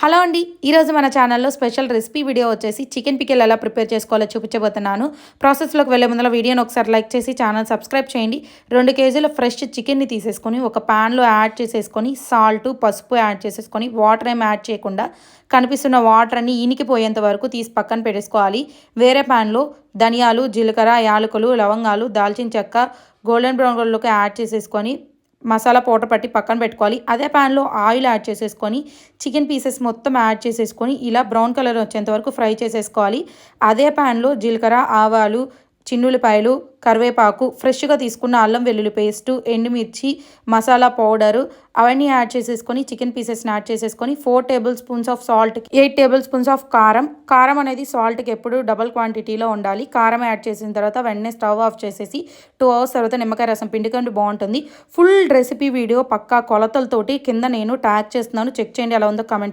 Hello అండి, ఈరోజు మన ఛానల్లో స్పెషల్ రెసిపీ వీడియో వచ్చేసి చికెన్ పికిల్ ఎలా ప్రిపేర్ చేసుకోవాలో చూపించబోతున్నాను. ప్రాసెస్లోకి వెళ్ళే ముందర వీడియోని ఒకసారి లైక్ చేసి ఛానల్ సబ్స్క్రైబ్ చేయండి. 2 కేజీల ఫ్రెష్ చికెన్ని తీసేసుకొని ఒక ప్యాన్లో యాడ్ చేసేసుకొని సాల్ట్, పసుపు యాడ్ చేసేసుకొని వాటర్ ఏమి యాడ్ చేయకుండా కనిపిస్తున్న వాటర్ అన్ని ఇనికిపోయేంత వరకు తీసి పక్కన పెట్టేసుకోవాలి. వేరే ప్యాన్లో ధనియాలు, జీలకర్ర, యాలకులు, లవంగాలు, దాల్చిన చెక్క గోల్డెన్ బ్రౌన్ కలర్లోకి యాడ్ చేసేసుకొని మసాలా పౌడర్ పట్టి పక్కన పెట్టుకోవాలి. అదే ప్యాన్లో ఆయిల్ యాడ్ చేసేసుకొని చికెన్ పీసెస్ మొత్తం యాడ్ చేసేసుకొని ఇలా బ్రౌన్ కలర్ వచ్చేంత వరకు ఫ్రై చేసేసుకోవాలి. అదే ప్యాన్లో జీలకర్ర, ఆవాలు, చిన్నులపాయలు, కరివేపాకు, ఫ్రెష్గా తీసుకున్న అల్లం వెల్లుల్లి పేస్టు, ఎండుమిర్చి, మసాలా పౌడరు అవన్నీ యాడ్ చేసేసుకొని చికెన్ పీసెస్ని యాడ్ చేసేసుకొని 4 table spoons of salt, 8 table spoons of కారం అనేది సాల్ట్కి ఎప్పుడు డబల్ క్వాంటిటీలో ఉండాలి. కారం యాడ్ చేసిన తర్వాత వెంటనే స్టవ్ ఆఫ్ చేసేసి 2 అవర్స్ తర్వాత నిమ్మకాయ రసం పిండుకండి బాగుంటుంది. ఫుల్ రెసిపీ వీడియో పక్కా కొలతలతోటి కింద నేను ట్యాగ్ చేస్తున్నాను, చెక్ చేయండి ఎలా ఉందో కమెంట్